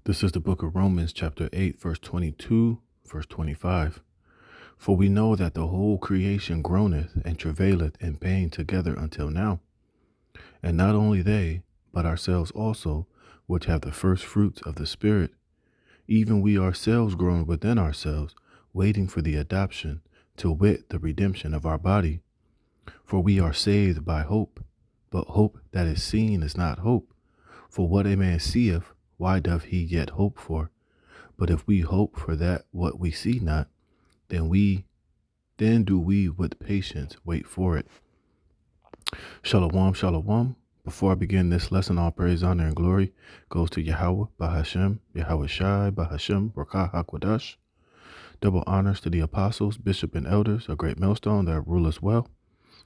This is the book of Romans, chapter 8, verse 22, verse 25. For we know that the whole creation groaneth and travaileth in pain together until now. And not only they, but ourselves also, which have the first fruits of the Spirit, even we ourselves groan within ourselves, waiting for the adoption, to wit, the redemption of our body. For we are saved by hope, but hope that is seen is not hope. For what a man seeth, why doth he yet hope for? But if we hope for that what we see not, then do we with patience wait for it. Shalom, shalom. Before I begin this lesson, all praise, honor, and glory goes to Yahweh, Bahashem, Yahweh Shai, Bahashem, Rakah HaKodash. Double honors to the apostles, bishop, and elders, a great millstone that rule us well.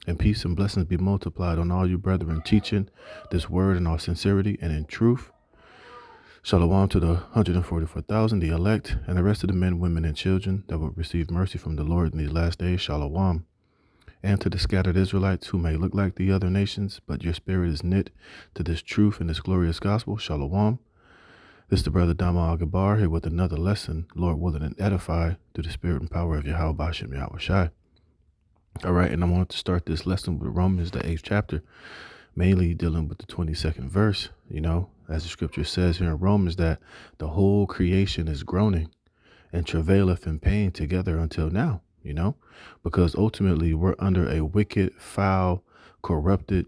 And peace and blessings be multiplied on all you brethren teaching this word in all sincerity and in truth. Shalom to the 144,000, the elect, and the rest of the men, women, and children that will receive mercy from the Lord in these last days. Shalom. And to the scattered Israelites who may look like the other nations, but your spirit is knit to this truth and this glorious gospel. Shalom. This is the brother Dama Agabar here with another lesson, Lord willing and edify, through the spirit and power of Yahweh Bashem Yahweh Shai. All right, and I wanted to start this lesson with Romans, the 8th chapter, mainly dealing with the 22nd verse, as the scripture says here in Romans, that the whole creation is groaning and travaileth in pain together until now, because ultimately we're under a wicked, foul, corrupted,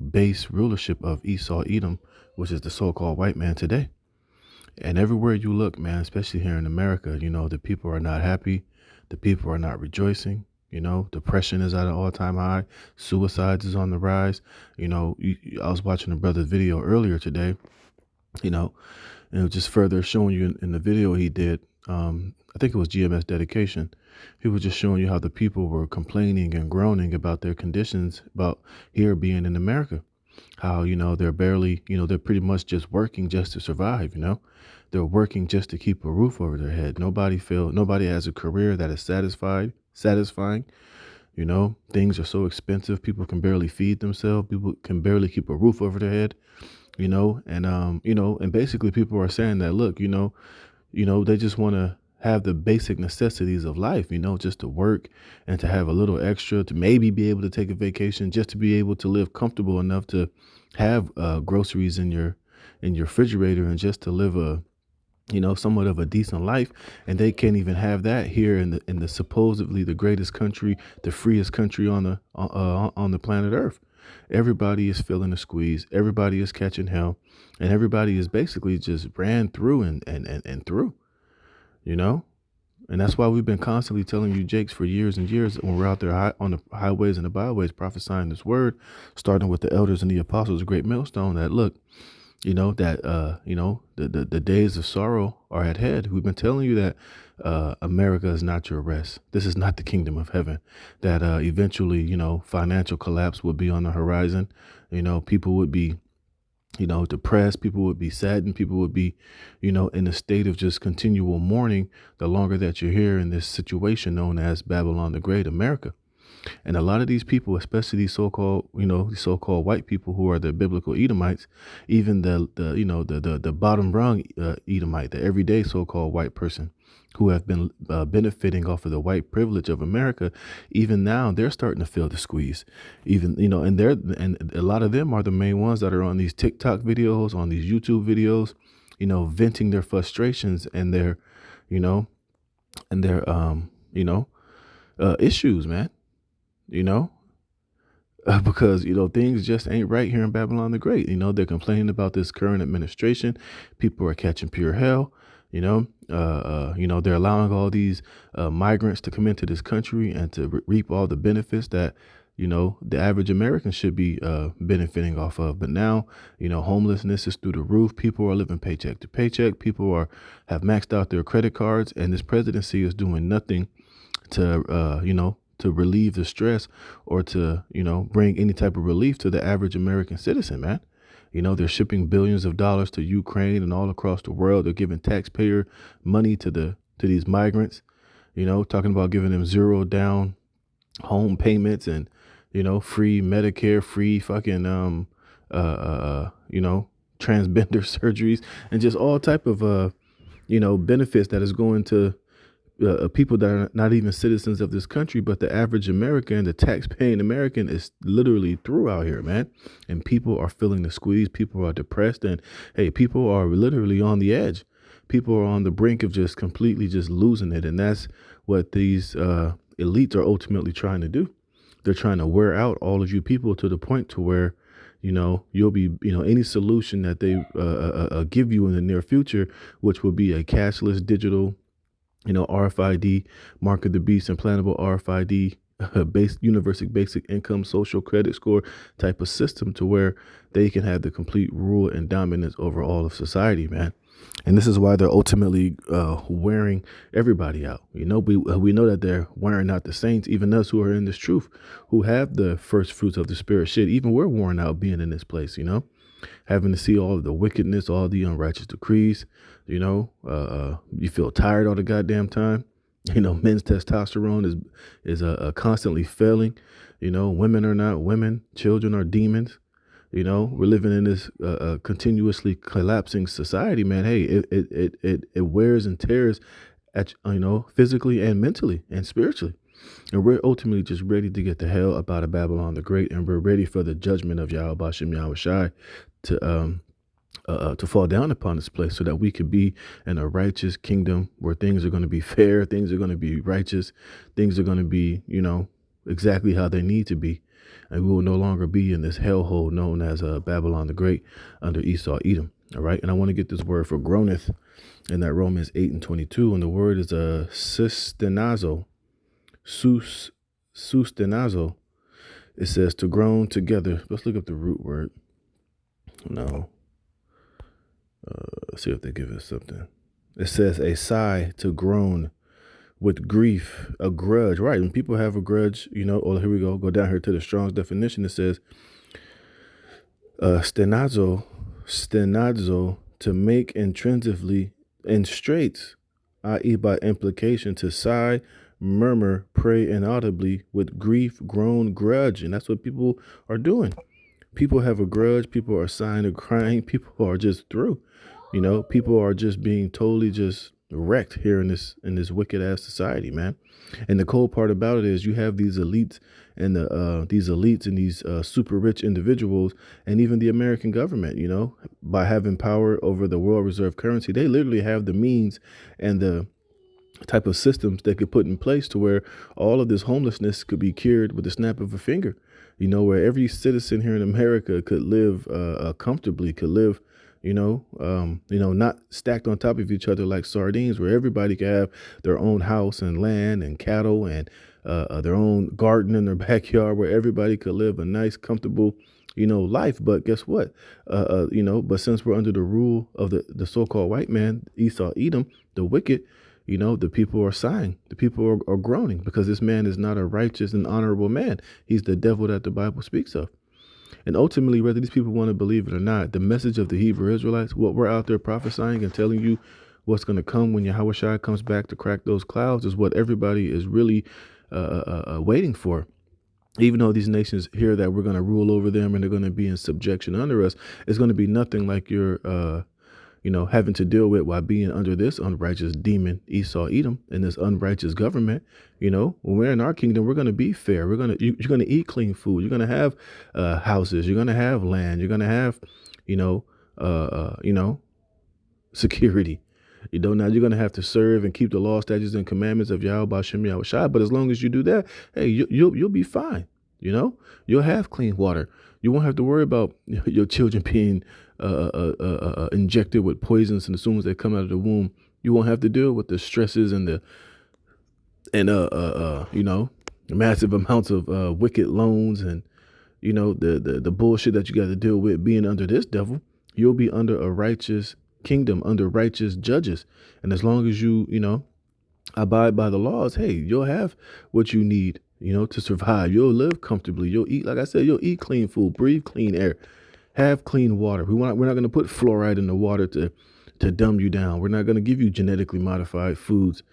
base rulership of Esau, Edom, which is the so-called white man today. And everywhere you look, man, especially here in America, the people are not happy. The people are not rejoicing. Depression is at an all-time high. Suicides is on the rise. I was watching a brother's video earlier today, and it was just further showing you in the video he did. I think it was GMS Dedication. He was just showing you how the people were complaining and groaning about their conditions, about here being in America. How, they're barely, they're pretty much just working just to survive, They're working just to keep a roof over their head. Nobody has a career that is satisfying. Things are so expensive. People can barely feed themselves. People can barely keep a roof over their head, and basically people are saying that, look, they just want to have the basic necessities of life, just to work and to have a little extra, to maybe be able to take a vacation, just to be able to live comfortable enough to have groceries in your refrigerator, and just to live somewhat of a decent life. And they can't even have that here in the supposedly the greatest country, the freest country on the planet Earth. Everybody is feeling the squeeze. Everybody is catching hell, and everybody is basically just ran through and through, and that's why we've been constantly telling you, Jakes, for years and years, when we're out there on the highways and the byways prophesying this word, starting with the elders and the apostles, a great millstone, that look, the days of sorrow are at hand. We've been telling you that America is not your rest. This is not the kingdom of heaven. That eventually, financial collapse would be on the horizon. People would be, depressed. People would be saddened. People would be, in a state of just continual mourning the longer that you're here in this situation known as Babylon the Great, America. And a lot of these people, especially these so-called white people who are the biblical Edomites, even the bottom rung Edomite, the everyday so-called white person who have been benefiting off of the white privilege of America, even now they're starting to feel the squeeze. Even, and a lot of them are the main ones that are on these TikTok videos, on these YouTube videos, venting their frustrations and their issues, man. Because, things just ain't right here in Babylon the Great. They're complaining about this current administration. People are catching pure hell. They're allowing all these migrants to come into this country and to reap all the benefits that, the average American should be benefiting off of. But now, homelessness is through the roof. People are living paycheck to paycheck. People have maxed out their credit cards, and this presidency is doing nothing to relieve the stress or to, bring any type of relief to the average American citizen, man. They're shipping billions of dollars to Ukraine and all across the world. They're giving taxpayer money to these migrants, talking about giving them zero down home payments and, free Medicare, free fucking, transgender surgeries, and just all type of benefits that is going to people that are not even citizens of this country, but the average American, the tax-paying American, is literally through out here, man. And people are feeling the squeeze. People are depressed, and hey, people are literally on the edge. People are on the brink of just completely just losing it, and that's what these elites are ultimately trying to do. They're trying to wear out all of you people to the point to where, you'll be, any solution that they give you in the near future, which will be a cashless digital, RFID, mark of the beast, implantable RFID, basic income, social credit score type of system, to where they can have the complete rule and dominance over all of society, man. And this is why they're ultimately wearing everybody out. We know that they're wearing out the saints, even us who are in this truth, who have the first fruits of the spirit. Shit, even we're worn out being in this place, having to see all of the wickedness, all the unrighteous decrees. You feel tired all the goddamn time. Men's testosterone is constantly failing. Women are not women. Children are demons. We're living in this continuously collapsing society, man. Hey, it wears and tears at physically and mentally and spiritually. And we're ultimately just ready to get the hell up out of Babylon the Great, and we're ready for the judgment of Yahweh Bashem Yahweh Shai to fall down upon this place, so that we could be in a righteous kingdom where things are going to be fair, things are going to be righteous, things are going to be, exactly how they need to be. And we will no longer be in this hellhole known as Babylon the Great under Esau, Edom. All right. And I want to get this word for groaneth in that Romans 8:22. And the word is sustenazo. Sustenazo. It says to groan together. Let's look up the root word. No. Let's see if they give us something. It says a sigh, to groan with grief, a grudge. Right. When people have a grudge, oh, here we go down here to the Strong's definition. It says stenazo, to make intrinsically in straits, i.e. by implication, to sigh, murmur, pray inaudibly, with grief, groan, grudge. And that's what people are doing. People have a grudge. People are sighing and crying. People are just through. People are just being totally just wrecked here in this wicked ass society, man. And the cold part about it is you have these elites and these super rich individuals, and even the American government, by having power over the world reserve currency, they literally have the means and the type of systems they could put in place to where all of this homelessness could be cured with the snap of a finger, where every citizen here in America could live comfortably, could live not stacked on top of each other like sardines, where everybody can have their own house and land and cattle and their own garden in their backyard, where everybody could live a nice, comfortable, life. But guess what? But since we're under the rule of the so-called white man, Esau, Edom, the wicked, the people are sighing, the people are groaning, because this man is not a righteous and honorable man. He's the devil that the Bible speaks of. And ultimately, whether these people want to believe it or not, the message of the Hebrew Israelites, what we're out there prophesying and telling you what's going to come when Yahweh Shai comes back to crack those clouds, is what everybody is really waiting for. Even though these nations hear that we're going to rule over them and they're going to be in subjection under us, it's going to be nothing like you're having to deal with while being under this unrighteous demon, Esau, Edom, and this unrighteous government. When we're in our kingdom, we're going to be fair. You're going to eat clean food. You're going to have houses. You're going to have land. You're going to have, security. Now you're going to have to serve and keep the law, statutes, and commandments of Yahweh Bashem Yahweh Shai. But as long as you do that, hey, you'll be fine. You'll have clean water. You won't have to worry about your children being injected with poisons, and as soon as they come out of the womb, you won't have to deal with the stresses and the massive amounts of wicked loans and the bullshit that you got to deal with being under this devil. You'll be under a righteous kingdom, under righteous judges, and as long as you abide by the laws, hey, you'll have what you need to survive. You'll live comfortably. You'll eat, like I said, you'll eat clean food, breathe clean air, have clean water. We're not going to put fluoride in the water to dumb you down. We're not going to give you genetically modified foods.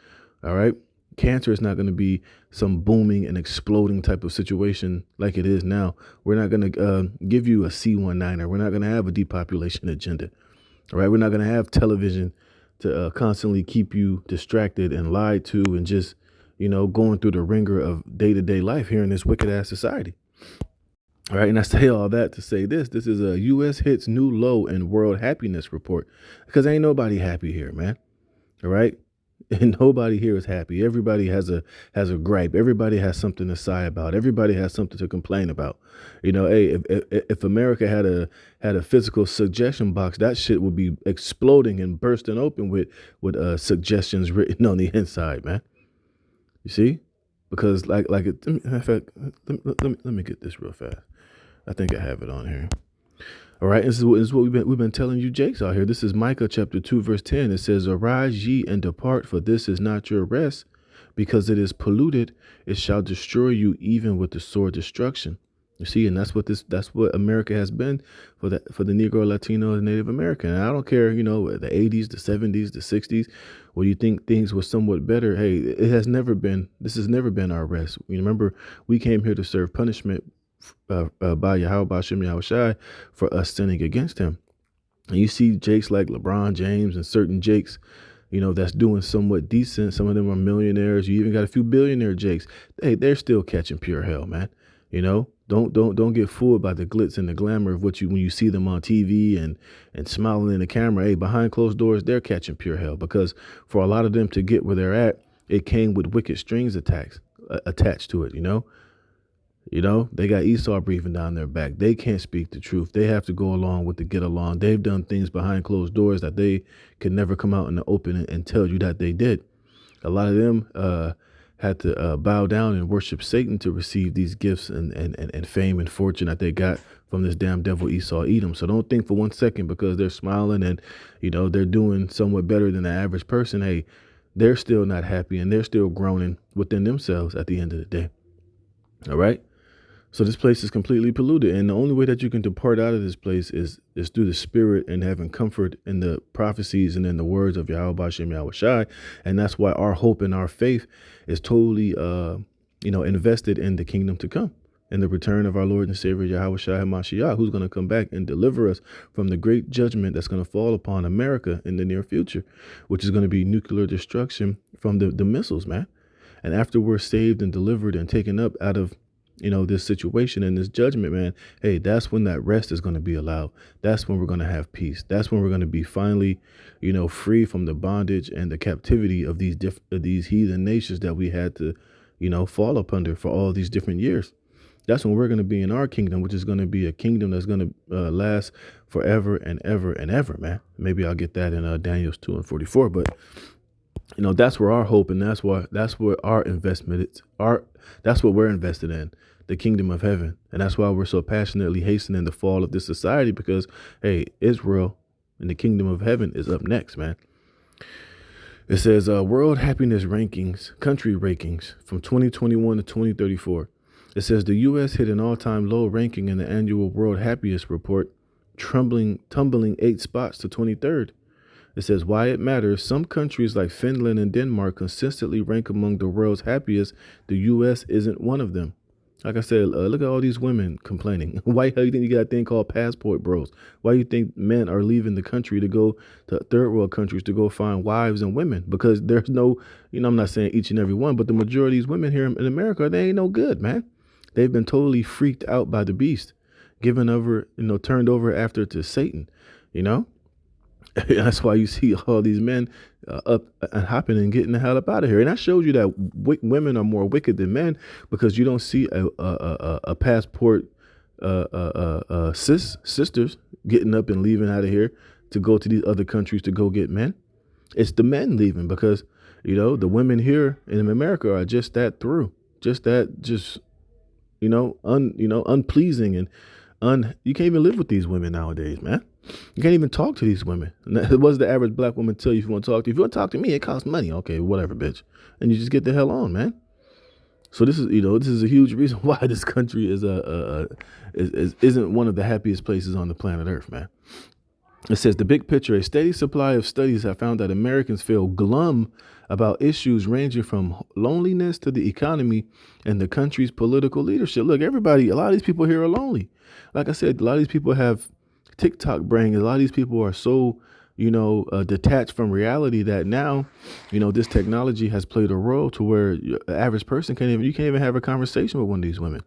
All right. Cancer is not going to be some booming and exploding type of situation like it is now. We're not going to give you a C19er. We're not going to have a depopulation agenda. All right. We're not going to have television to constantly keep you distracted and lied to and just, going through the ringer of day-to-day life here in this wicked ass society. All right. And I say all that to say this. This is a U.S. hits new low in world happiness report, because ain't nobody happy here, man. All right. And nobody here is happy. Everybody has a gripe. Everybody has something to sigh about. Everybody has something to complain about. Hey, if America had a physical suggestion box, that shit would be exploding and bursting open with suggestions written on the inside, man. You see? Because in fact, let me get this real fast. I think I have it on here. All right, this is what we've been telling you jakes out here. This is Micah chapter 2, verse 10. It says, "Arise ye and depart, for this is not your rest, because it is polluted. It shall destroy you even with the sword destruction." You see, and that's what America has been for the Negro, Latino, and Native American. And I don't care, the 80s, the 70s, the 60s, where you think things were somewhat better. Hey, this has never been our rest. You remember, we came here to serve punishment by Yahweh Bashem Yahweh Shai for us sinning against him. And you see jakes like LeBron James and certain jakes, that's doing somewhat decent. Some of them are millionaires. You even got a few billionaire jakes. Hey, they're still catching pure hell, man. Don't get fooled by the glitz and the glamour of when you see them on TV and smiling in the camera. Hey, behind closed doors, they're catching pure hell, because for a lot of them to get where they're at, it came with wicked strings attached to it. They got Esau breathing down their back. They can't speak the truth. They have to go along with the get along. They've done things behind closed doors that they could never come out in the open and tell you that they did. A lot of them had to bow down and worship Satan to receive these gifts and fame and fortune that they got from this damn devil Esau Edom. So don't think for one second because they're smiling and, they're doing somewhat better than the average person. Hey, they're still not happy and they're still groaning within themselves at the end of the day. All right. So this place is completely polluted. And the only way that you can depart out of this place is through the spirit and having comfort in the prophecies and in the words of Yahweh Bashem Yahweh Shai. And that's why our hope and our faith is totally, invested in the kingdom to come and the return of our Lord and Savior Yahweh Shai HaMashiach, who's going to come back and deliver us from the great judgment that's going to fall upon America in the near future, which is going to be nuclear destruction from the missiles, man. And after we're saved and delivered and taken up out of this situation and this judgment, man, hey, that's when that rest is going to be allowed. That's when we're going to have peace. That's when we're going to be finally, free from the bondage and the captivity of these heathen nations that we had to, fall up under for all these different years. That's when we're going to be in our kingdom, which is going to be a kingdom that's going to last forever and ever and ever, man. Maybe I'll get that in Daniel 2:44, but that's where our hope and that's where our investment is. That's what we're invested in, the kingdom of heaven. And that's why we're so passionately hastening the fall of this society, because, hey, Israel and the kingdom of heaven is up next, man. It says world happiness rankings, country rankings from 2021 to 2034. It says the U.S. hit an all-time low ranking in the annual World Happiness Report, tumbling 8 spots to 23rd. It says why it matters. Some countries like Finland and Denmark consistently rank among the world's happiest. The U.S. isn't one of them. Like I said, look at all these women complaining. Why do you think you got a thing called passport bros? Why do you think men are leaving the country to go to third world countries to go find wives and women? Because there's no, I'm not saying each and every one, but the majority of these women here in America, they ain't no good, man. They've been totally freaked out by the beast, given over, turned over after to Satan, That's why you see all these men up and hopping and getting the hell up out of here. And that shows you that women are more wicked than men, because you don't see a passport sisters getting up and leaving out of here to go to these other countries to go get men. It's the men leaving because, the women here in America are just that unpleasing and you can't even live with these women nowadays, man. You can't even talk to these women. What does the average black woman tell you if you want to talk to? If you want to talk to me, it costs money. Okay, whatever, bitch. And you just get the hell on, man. So this is a huge reason why this country isn't one of the happiest places on the planet Earth, man. It says the big picture, a steady supply of studies have found that Americans feel glum about issues ranging from loneliness to the economy and the country's political leadership. Look, everybody, a lot of these people here are lonely. Like I said, a lot of these people have TikTok brain. A lot of these people are so, detached from reality that now, this technology has played a role to where the average person you can't even have a conversation with one of these women.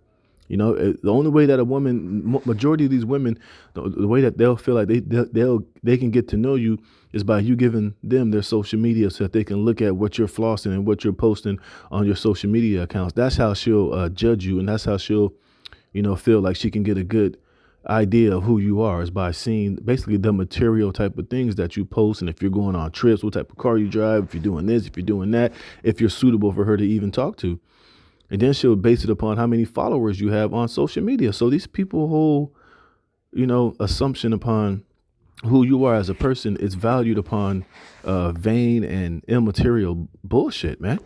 The only way that a woman, majority of these women, the way that they'll feel like they can get to know you is by you giving them their social media so that they can look at what you're flossing and what you're posting on your social media accounts. That's how she'll judge you, and that's how she'll, feel like she can get a good idea of who you are, is by seeing basically the material type of things that you post, and if you're going on trips, what type of car you drive, if you're doing this, if you're doing that, if you're suitable for her to even talk to. And then she'll base it upon how many followers you have on social media. So these people whole, assumption upon who you are as a person is valued upon vain and immaterial bullshit, man.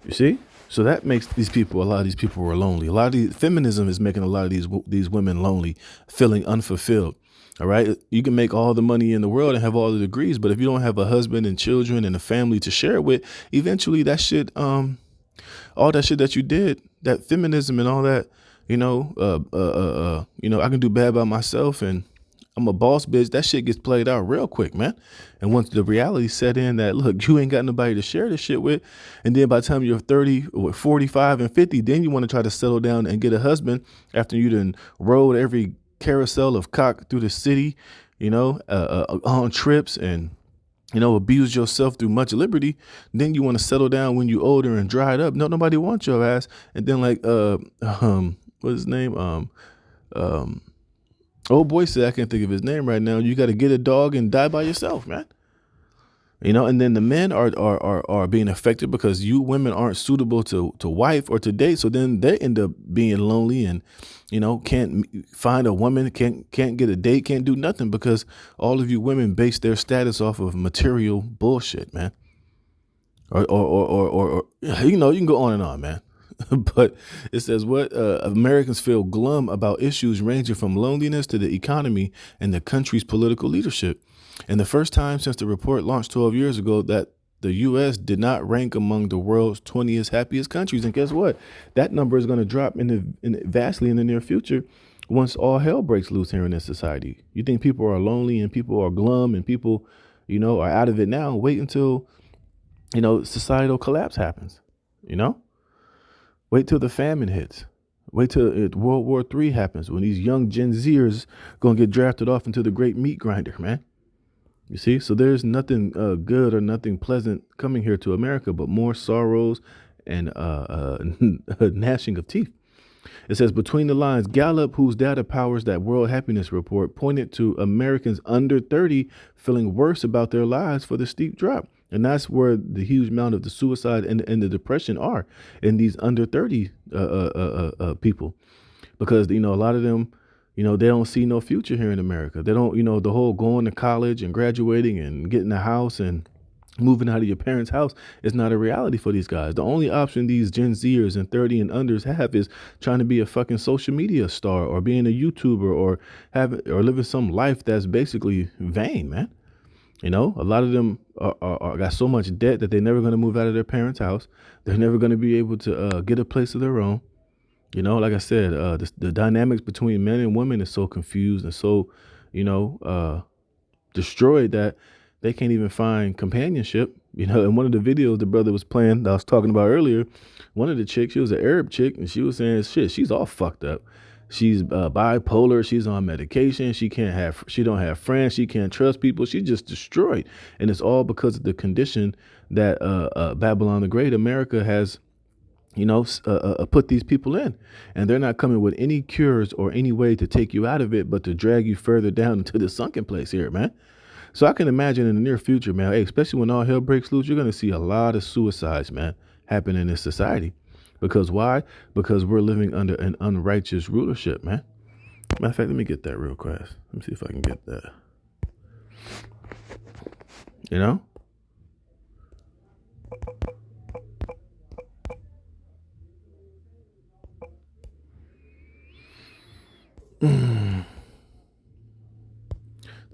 You see? So that makes a lot of these people are lonely. A lot of feminism is making a lot of these women lonely, feeling unfulfilled. All right. You can make all the money in the world and have all the degrees, but if you don't have a husband and children and a family to share it with, eventually that shit, all that shit that you did, that feminism and all that, I can do bad by myself and I'm a boss bitch. That shit gets played out real quick, man. And once the reality set in that, look, you ain't got nobody to share this shit with. And then by the time you're 30 or 45 and 50, then you want to try to settle down and get a husband after you done rode every carousel of cock through the city, on trips and, abuse yourself through much liberty. Then you want to settle down when you older and dried up. No, nobody wants your ass. And then what's his name? Old boy said, I can't think of his name right now. You got to get a dog and die by yourself, man. And then the men are being affected because you women aren't suitable to wife or to date. So then they end up being lonely and, can't find a woman, can't get a date, can't do nothing because all of you women base their status off of material bullshit, man. Or you can go on and on, man. But it says what Americans feel glum about issues ranging from loneliness to the economy and the country's political leadership. And the first time since the report launched 12 years ago that the U.S. did not rank among the world's 20th happiest countries. And guess what? That number is going to drop vastly in the near future once all hell breaks loose here in this society. You think people are lonely and people are glum and people, are out of it now? Wait until, societal collapse happens, Wait till the famine hits. Wait till World War III happens when these young Gen Zers going to get drafted off into the great meat grinder, man. You see? So there's nothing good or nothing pleasant coming here to America, but more sorrows and gnashing of teeth. It says, between the lines, Gallup, whose data powers that World Happiness Report, pointed to Americans under 30 feeling worse about their lives for the steep drop. And that's where the huge amount of the suicide and the depression are in these under 30 people, because, a lot of them, they don't see no future here in America. They don't, the whole going to college and graduating and getting a house and moving out of your parents' house is not a reality for these guys. The only option these Gen Zers and 30 and unders have is trying to be a fucking social media star or being a YouTuber or living some life that's basically vain, man. A lot of them are got so much debt that they're never going to move out of their parents' house. They're never going to be able to get a place of their own. Like I said, the dynamics between men and women is so confused and so, destroyed that they can't even find companionship. In one of the videos the brother was playing that I was talking about earlier, one of the chicks, she was an Arab chick, and she was saying, shit, she's all fucked up. She's bipolar. She's on medication. She don't have friends. She can't trust people. She's just destroyed. And it's all because of the condition that Babylon the Great, America, has, put these people in. And they're not coming with any cures or any way to take you out of it, but to drag you further down into the sunken place here, man. So I can imagine in the near future, man, especially when all hell breaks loose, you're going to see a lot of suicides, man, happen in this society. Because why? Because we're living under an unrighteous rulership, man. Matter of fact, let me get that real quick. Let me see if I can get that.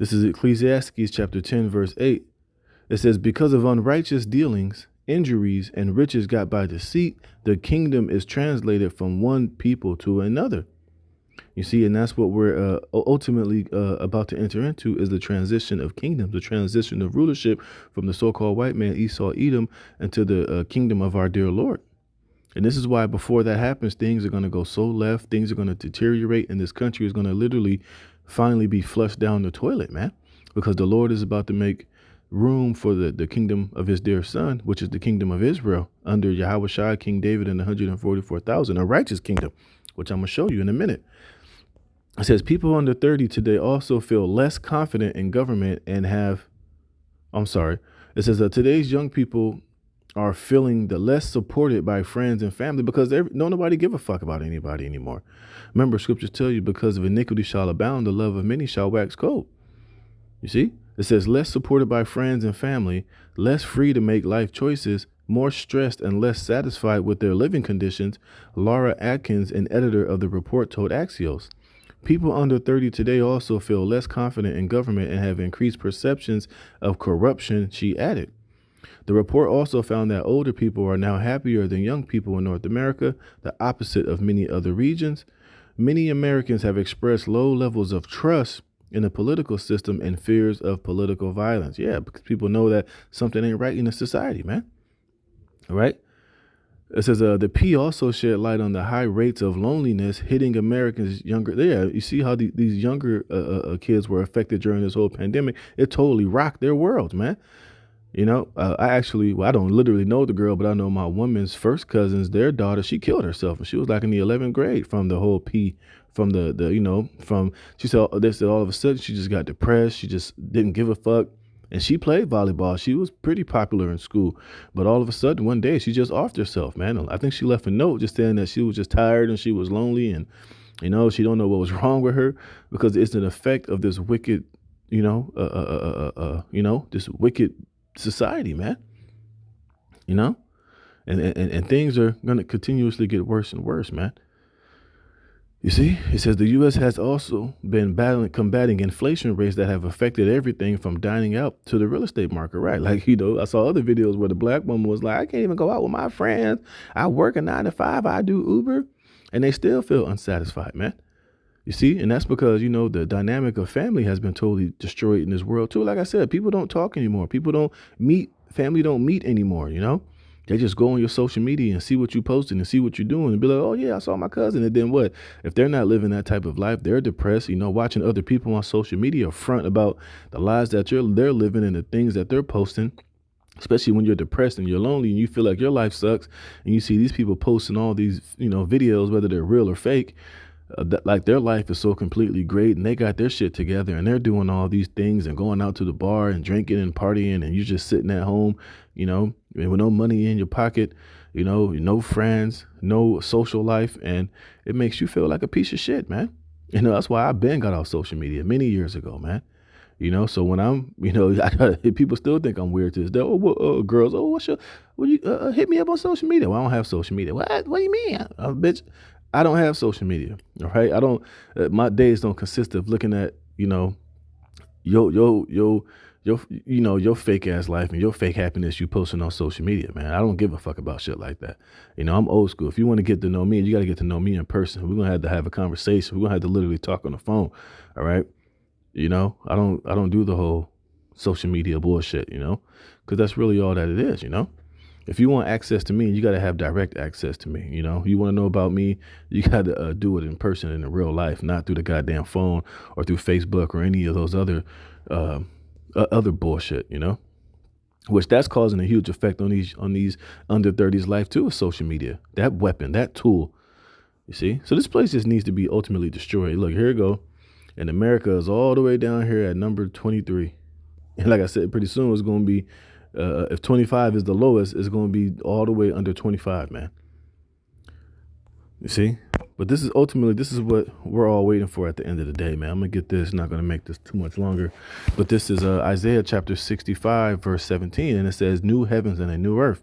This is Ecclesiastes chapter 10, verse 8. It says, because of unrighteous dealings, injuries, and riches got by deceit, the kingdom is translated from one people to another. You see, and that's what we're ultimately about to enter into, is the transition of kingdoms, the transition of rulership from the so-called white man, Esau, Edom, into the kingdom of our dear Lord. And this is why before that happens, things are going to go so left, things are going to deteriorate, and this country is going to literally finally be flushed down the toilet, man, because the Lord is about to make room for the kingdom of his dear son, which is the kingdom of Israel under Yahweh Shai, King David, and 144,000, a righteous kingdom, which I'm going to show you in a minute. It says people under 30 today also feel less confident in government and it says that today's young people are feeling the less supported by friends and family because nobody give a fuck about anybody anymore. Remember, scriptures tell you, because of iniquity shall abound, the love of many shall wax cold. You see, it says less supported by friends and family, less free to make life choices, more stressed and less satisfied with their living conditions. Laura Atkins, an editor of the report, told Axios. People under 30 today also feel less confident in government and have increased perceptions of corruption, she added. The report also found that older people are now happier than young people in North America, the opposite of many other regions. Many Americans have expressed low levels of trust in the political system and fears of political violence. Yeah, because people know that something ain't right in the society, man. All right. It says the P also shed light on the high rates of loneliness hitting Americans younger. Yeah, you see how these younger kids were affected during this whole pandemic. It totally rocked their world, man. You know, I don't literally know the girl, but I know my woman's first cousins, their daughter, she killed herself. And she was like in the 11th grade from the whole P, from she said all of a sudden she just got depressed. She just didn't give a fuck. And she played volleyball. She was pretty popular in school. But all of a sudden, one day, she just offed herself, man. I think she left a note just saying that she was just tired and she was lonely. And, she don't know what was wrong with her because it's an effect of this wicked, this wicked society, man. And things are going to continuously get worse and worse, man. You see, it says the U.S. has also been combating inflation rates that have affected everything from dining out to the real estate market, right? Like, I saw other videos where the black woman was like, I can't even go out with my friends. I work a 9 to 5. I do Uber. And they still feel unsatisfied, man. You see, and that's because, the dynamic of family has been totally destroyed in this world, too. Like I said, people don't talk anymore. People don't meet. Family don't meet anymore, They just go on your social media and see what you posting and see what you're doing and be like, oh, yeah, I saw my cousin. And then what? If they're not living that type of life, they're depressed, watching other people on social media front about the lives that they're living and the things that they're posting, especially when you're depressed and you're lonely and you feel like your life sucks. And you see these people posting all these, videos, whether they're real or fake, that like their life is so completely great and they got their shit together and they're doing all these things and going out to the bar and drinking and partying and you're just sitting at home, with no money in your pocket, no friends, no social life. And it makes you feel like a piece of shit, man. That's why I've been got off social media many years ago, man. So when I'm, people still think I'm weird to this day. Oh, girls, hit me up on social media. Well, I don't have social media. What do you mean? Bitch, I don't have social media. All right. I don't, my days don't consist of looking at, your fake ass life and your fake happiness you posting on social media, man. I don't give a fuck about shit like that. I'm old school. If you want to get to know me, you got to get to know me in person. We're going to have a conversation. We're going to have to literally talk on the phone. All right. I don't do the whole social media bullshit, because that's really all that it is, If you want access to me, you got to have direct access to me. You want to know about me, you got to do it in person in the real life, not through the goddamn phone or through Facebook or any of those other bullshit, which that's causing a huge effect on these under 30s life too, is social media, that weapon, that tool. You see, so this place just needs to be ultimately destroyed. Look, here we go. And America is all the way down here at number 23. And like I said, pretty soon it's going to be, if 25 is the lowest, it's going to be all the way under 25, man. You see? But this is what we're all waiting for at the end of the day, man. I'm going to get this, not going to make this too much longer. But this is Isaiah chapter 65, verse 17. And it says, new heavens and a new earth.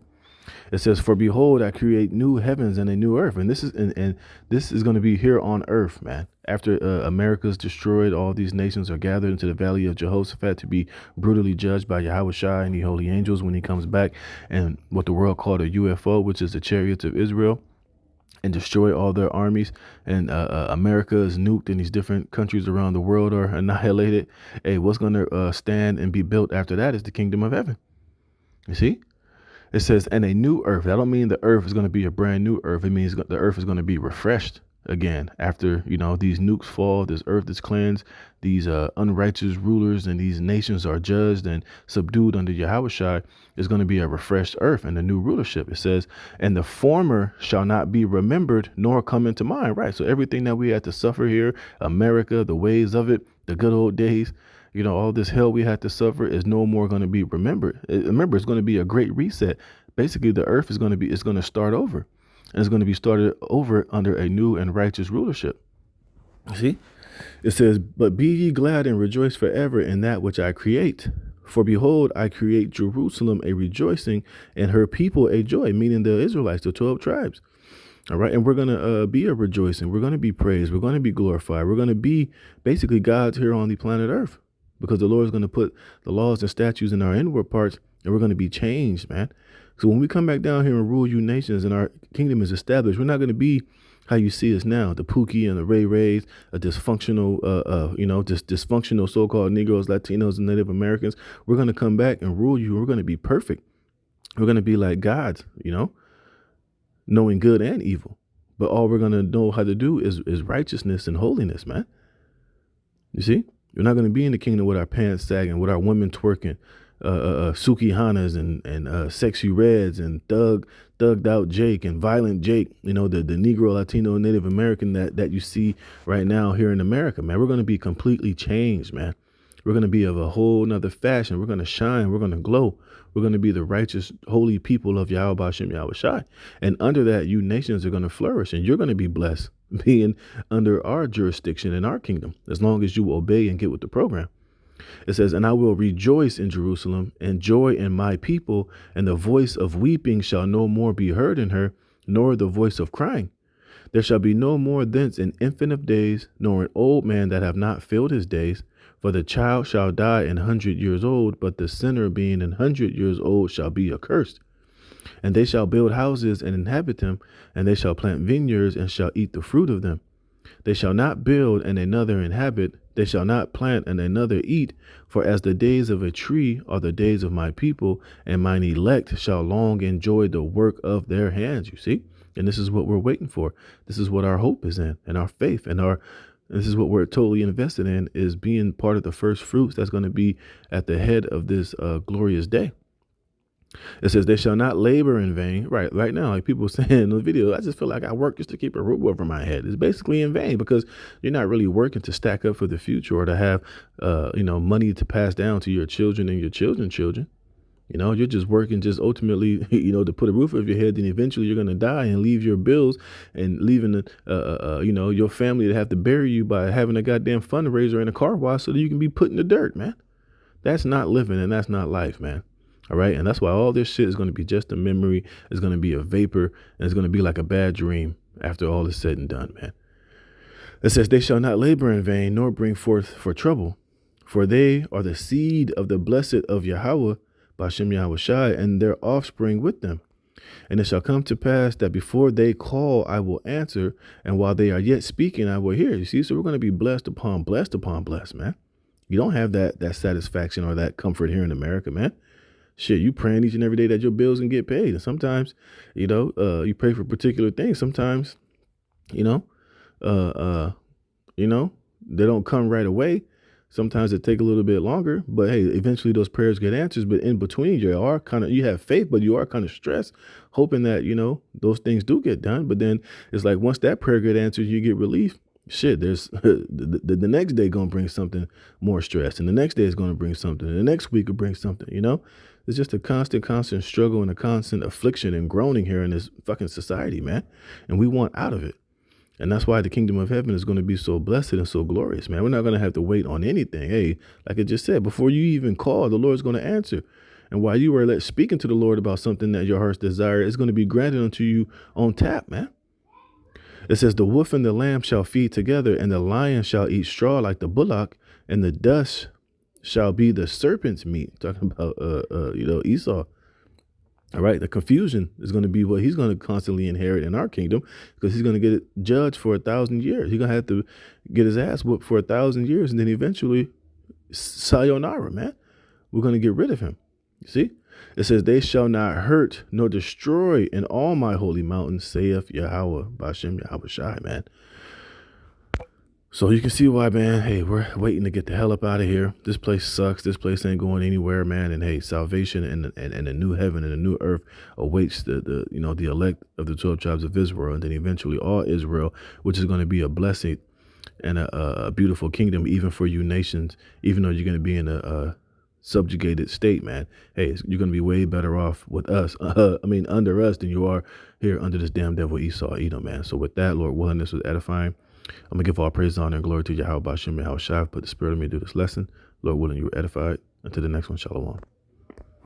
It says, "For behold, I create new heavens and a new earth," and this is going to be here on earth, man. After America's destroyed, all these nations are gathered into the valley of Jehoshaphat to be brutally judged by Yahweh Shai and the holy angels when he comes back, and what the world called a UFO, which is the chariots of Israel, and destroy all their armies. And America is nuked, and these different countries around the world are annihilated. Hey, what's going to stand and be built after that is the kingdom of heaven. You see? It says, and a new earth. That don't mean the earth is going to be a brand new earth. It means the earth is going to be refreshed again after, these nukes fall, this earth is cleansed, these unrighteous rulers and these nations are judged and subdued under Yahweh Shai. Is going to be a refreshed earth and a new rulership. It says, and the former shall not be remembered nor come into mind. Right. So everything that we had to suffer here, America, the ways of it, the good old days, all this hell we had to suffer is no more going to be remembered. Remember, it's going to be a great reset. Basically, the earth is going to start over, and it's going to be started over under a new and righteous rulership. See, it says, but be ye glad and rejoice forever in that which I create. For behold, I create Jerusalem a rejoicing and her people a joy, meaning the Israelites, the 12 tribes. All right. And we're going to be a rejoicing. We're going to be praised. We're going to be glorified. We're going to be basically God's here on the planet earth, because the Lord is going to put the laws and statutes in our inward parts, and we're going to be changed, man. So when we come back down here and rule you nations and our kingdom is established, we're not going to be how you see us now, the Pookie and the Ray Rays, a dysfunctional, just dysfunctional so-called Negroes, Latinos, and Native Americans. We're going to come back and rule you. We're going to be perfect. We're going to be like gods, knowing good and evil. But all we're going to know how to do is righteousness and holiness, man. You see? We're not going to be in the kingdom with our pants sagging, with our women twerking, Suki Hanas and sexy reds and thugged out Jake and violent Jake, the Negro, Latino, Native American that you see right now here in America, man. We're going to be completely changed, man. We're going to be of a whole nother fashion. We're going to shine. We're going to glow. We're going to be the righteous, holy people of Yahweh Hashem Yahweh Shai. And under that, you nations are going to flourish, and you're going to be blessed being under our jurisdiction in our kingdom, as long as you obey and get with the program. It says, and I will rejoice in Jerusalem and joy in my people, and the voice of weeping shall no more be heard in her, nor the voice of crying. There shall be no more thence an infant of days, nor an old man that have not filled his days. For the child shall die 100 years old, but the sinner being 100 years old shall be accursed. And they shall build houses and inhabit them, and they shall plant vineyards and shall eat the fruit of them. They shall not build and another inhabit, they shall not plant and another eat. For as the days of a tree are the days of my people, and mine elect shall long enjoy the work of their hands. You see? And this is what we're waiting for. This is what our hope is in, and our faith, and this is what we're totally invested in, is being part of the first fruits that's going to be at the head of this glorious day. It says, they shall not labor in vain. Right now, like people saying in the video, I just feel like I work just to keep a roof over my head. It's basically in vain, because you're not really working to stack up for the future or to have, money to pass down to your children and your children's children. You're just working just ultimately, to put a roof over your head. Then eventually you're going to die and leave your bills and leaving, your family to have to bury you by having a goddamn fundraiser and a car wash so that you can be put in the dirt, man. That's not living, and that's not life, man. All right. And that's why all this shit is going to be just a memory. It's going to be a vapor, and it's going to be like a bad dream after all is said and done, man. It says, they shall not labor in vain, nor bring forth for trouble, for they are the seed of the blessed of Yahweh, Bashem Yahweh Shai, and their offspring with them. And it shall come to pass that before they call, I will answer, and while they are yet speaking, I will hear. You see, so we're going to be blessed upon blessed, man. You don't have that satisfaction or that comfort here in America, man. Shit, you praying each and every day that your bills can get paid. And sometimes, you pray for particular things. Sometimes, they don't come right away. Sometimes it take a little bit longer, but hey, eventually those prayers get answers. But in between, you have faith, but you are kind of stressed, hoping that, those things do get done. But then it's like, once that prayer get answered, you get relief. Shit, there's the next day going to bring something more stress, and the next day is going to bring something, and the next week will bring something, It's just a constant struggle and a constant affliction and groaning here in this fucking society, man. And we want out of it. And that's why the kingdom of heaven is going to be so blessed and so glorious, man. We're not going to have to wait on anything. Hey, like I just said, before you even call, the Lord's going to answer. And while you are speaking to the Lord about something that your heart's desire, it's going to be granted unto you on tap, man. It says, the wolf and the lamb shall feed together, and the lion shall eat straw like the bullock, and the dust shall be the serpent's meat. Talking about, Esau. All right. The confusion is going to be what he's going to constantly inherit in our kingdom, because he's going to get it judged for 1,000 years. He's going to have to get his ass whooped for 1,000 years. And then eventually, sayonara, man. We're going to get rid of him. You see? It says, they shall not hurt nor destroy in all my holy mountains, saith Yahweh, Bashem Yahweh Shai, man. So you can see why, man, hey, we're waiting to get the hell up out of here. This place sucks. This place ain't going anywhere, man. And hey, salvation and a new heaven and a new earth awaits the elect of the 12 tribes of Israel, and then eventually all Israel, which is going to be a blessing and a beautiful kingdom, even for you nations, even though you're going to be in a subjugated state, man. Hey, you're going to be way better off with us. Under us than you are here under this damn devil Esau, Edom, man. So with that, Lord willing, this was edifying. I'm going to give all praise, honor, and glory to Yahweh, Bashem, Yahweh Shai. Put the spirit of me to do this lesson. Lord willing, you were edified. Until the next one, shalom.